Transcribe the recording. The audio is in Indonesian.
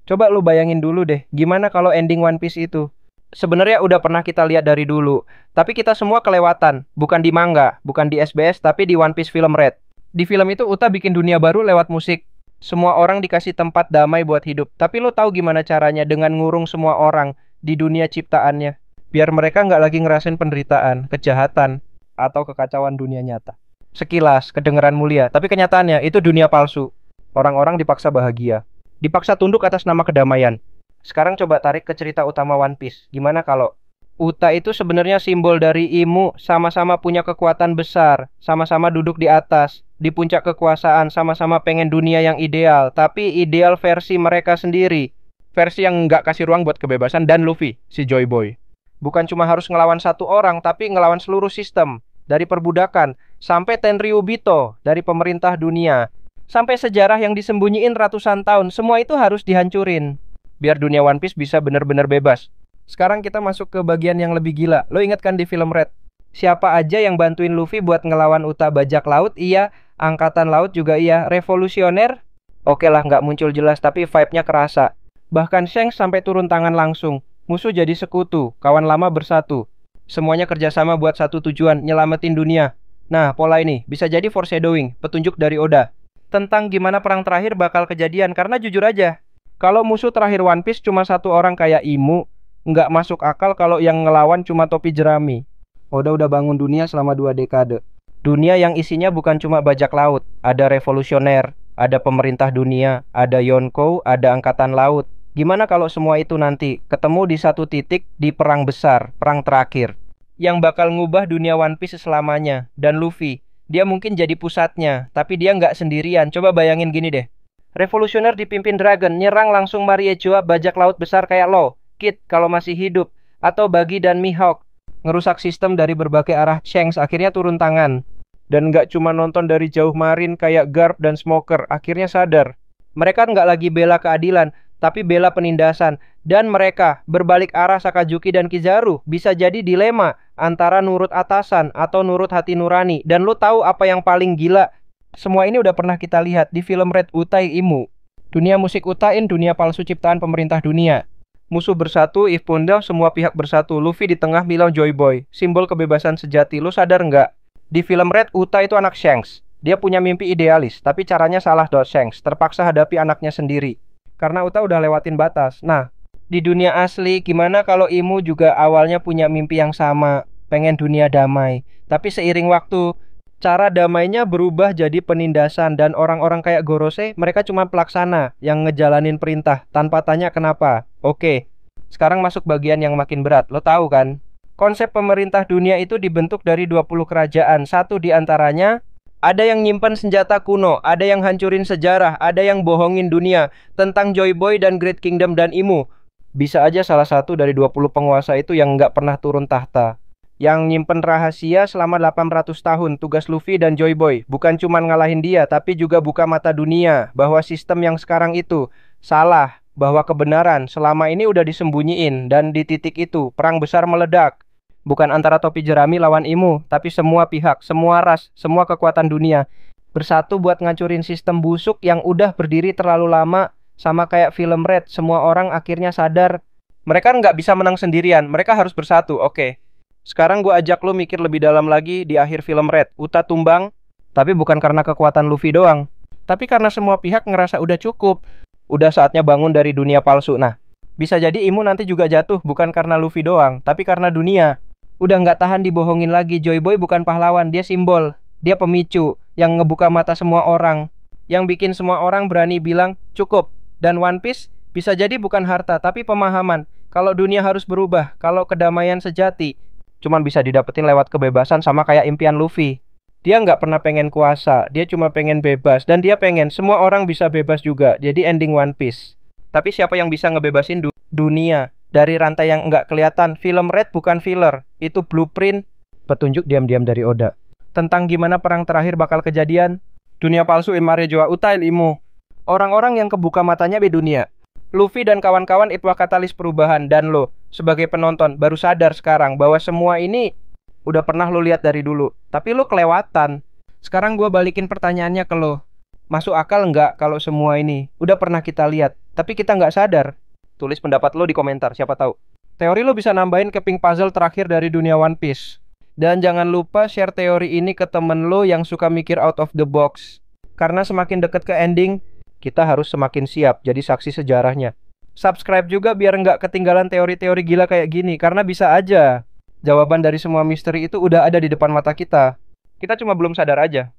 Coba lu bayangin dulu deh, gimana kalau ending One Piece itu? Sebenarnya udah pernah kita lihat dari dulu, tapi kita semua kelewatan. Bukan di manga, bukan di SBS, tapi di One Piece film Red. Di film itu Uta bikin dunia baru lewat musik. Semua orang dikasih tempat damai buat hidup. Tapi lo tahu gimana caranya dengan ngurung semua orang di dunia ciptaannya? Biar mereka nggak lagi ngerasain penderitaan, kejahatan, atau kekacauan dunia nyata. Sekilas, kedengeran mulia, tapi kenyataannya itu dunia palsu. Orang-orang dipaksa bahagia. Dipaksa tunduk atas nama kedamaian. Sekarang coba tarik ke cerita utama One Piece. Gimana kalau Uta itu sebenarnya simbol dari Imu, sama-sama punya kekuatan besar, sama-sama duduk di atas, di puncak kekuasaan, sama-sama pengen dunia yang ideal, tapi ideal versi mereka sendiri. Versi yang nggak kasih ruang buat kebebasan, dan Luffy, si Joy Boy. Bukan cuma harus ngelawan satu orang, tapi ngelawan seluruh sistem. Dari perbudakan, sampai Tenryubito, dari pemerintah dunia. Sampai sejarah yang disembunyiin ratusan tahun, semua itu harus dihancurin. Biar dunia One Piece bisa benar-benar bebas. Sekarang kita masuk ke bagian yang lebih gila. Lo ingat kan di film Red? Siapa aja yang bantuin Luffy buat ngelawan Uta bajak laut? Iya. Angkatan laut juga iya. Revolusioner? Oke lah, nggak muncul jelas, tapi vibe-nya kerasa. Bahkan Shanks sampai turun tangan langsung. Musuh jadi sekutu, kawan lama bersatu. Semuanya kerjasama buat satu tujuan, nyelamatin dunia. Nah, pola ini bisa jadi foreshadowing, petunjuk dari Oda. Tentang gimana perang terakhir bakal kejadian, karena jujur aja, kalau musuh terakhir One Piece cuma satu orang kayak Imu, nggak masuk akal kalau yang ngelawan cuma topi jerami. Oda udah bangun dunia selama 2 dekade. Dunia yang isinya bukan cuma bajak laut, ada revolusioner, ada pemerintah dunia, ada Yonkou, ada angkatan laut. Gimana kalau semua itu nanti ketemu di satu titik di perang besar, perang terakhir, yang bakal ngubah dunia One Piece selamanya. Dan Luffy, dia mungkin jadi pusatnya, tapi dia nggak sendirian. Coba bayangin gini deh. Revolusioner dipimpin Dragon, nyerang langsung Mariejoa, bajak laut besar kayak lo, Kid kalau masih hidup, atau Buggy dan Mihawk. Ngerusak sistem dari berbagai arah, Shanks akhirnya turun tangan. Dan nggak cuma nonton dari jauh marin kayak Garp dan Smoker, akhirnya sadar. Mereka nggak lagi bela keadilan, tapi bela penindasan. Dan mereka berbalik arah Sakazuki dan Kizaru bisa jadi dilema antara nurut atasan atau nurut hati nurani. Dan lo tahu apa yang paling gila? Semua ini udah pernah kita lihat di film Red Utai Imu. Dunia musik Utain, dunia palsu ciptaan pemerintah dunia. Musuh bersatu, if pun down, semua pihak bersatu. Luffy di tengah bilang Joy Boy, simbol kebebasan sejati. Lo sadar nggak? Di film Red, Uta itu anak Shanks. Dia punya mimpi idealis, tapi caranya salah dot Shanks. Terpaksa hadapi anaknya sendiri. Karena Uta udah lewatin batas. Nah, di dunia asli, gimana kalau Imu juga awalnya punya mimpi yang sama, pengen dunia damai. Tapi seiring waktu, cara damainya berubah jadi penindasan. Dan orang-orang kayak Gorose, mereka cuma pelaksana yang ngejalanin perintah tanpa tanya kenapa. Oke, sekarang masuk bagian yang makin berat. Lo tahu kan? Konsep pemerintah dunia itu dibentuk dari 20 kerajaan. Satu di antaranya, ada yang nyimpen senjata kuno, ada yang hancurin sejarah, ada yang bohongin dunia tentang Joy Boy dan Great Kingdom dan Imu. Bisa aja salah satu dari 20 penguasa itu yang nggak pernah turun tahta. Yang nyimpen rahasia selama 800 tahun. Tugas Luffy dan Joy Boy bukan cuma ngalahin dia, tapi juga buka mata dunia bahwa sistem yang sekarang itu salah, bahwa kebenaran selama ini udah disembunyiin. Dan di titik itu perang besar meledak. Bukan antara topi jerami lawan Imu, tapi semua pihak, semua ras, semua kekuatan dunia bersatu buat ngancurin sistem busuk yang udah berdiri terlalu lama. Sama kayak film Red, semua orang akhirnya sadar mereka nggak bisa menang sendirian, mereka harus bersatu. Oke, sekarang gue ajak lo mikir lebih dalam lagi. Di akhir film Red, Uta tumbang, tapi bukan karena kekuatan Luffy doang, tapi karena semua pihak ngerasa udah cukup. Udah saatnya bangun dari dunia palsu. Nah, bisa jadi Imu nanti juga jatuh, bukan karena Luffy doang, tapi karena dunia udah nggak tahan dibohongin lagi. Joy Boy bukan pahlawan, dia simbol. Dia pemicu yang ngebuka mata semua orang, yang bikin semua orang berani bilang cukup. Dan One Piece bisa jadi bukan harta, tapi pemahaman kalau dunia harus berubah, kalau kedamaian sejati cuman bisa didapetin lewat kebebasan. Sama kayak impian Luffy. Dia nggak pernah pengen kuasa, dia cuma pengen bebas. Dan dia pengen semua orang bisa bebas juga. Jadi ending One Piece. Tapi siapa yang bisa ngebebasin dunia dari rantai yang nggak kelihatan? Film Red bukan filler, itu blueprint, petunjuk diam-diam dari Oda tentang gimana perang terakhir bakal kejadian. Dunia palsu Mariejoa Utai Imu. Orang-orang yang kebuka matanya di dunia. Luffy dan kawan-kawan itu katalis perubahan. Dan lo sebagai penonton baru sadar sekarang bahwa semua ini udah pernah lo lihat dari dulu, tapi lo kelewatan. Sekarang gue balikin pertanyaannya ke lo. Masuk akal nggak kalau semua ini udah pernah kita lihat? tapi kita nggak sadar. Tulis pendapat lo di komentar, siapa tahu. Teori lo bisa nambahin keping puzzle terakhir dari dunia One Piece. Dan jangan lupa share teori ini ke temen lo yang suka mikir out of the box. Karena semakin deket ke ending, kita harus semakin siap jadi saksi sejarahnya. Subscribe juga biar nggak ketinggalan teori-teori gila kayak gini. Karena bisa aja jawaban dari semua misteri itu udah ada di depan mata kita. Kita cuma belum sadar aja.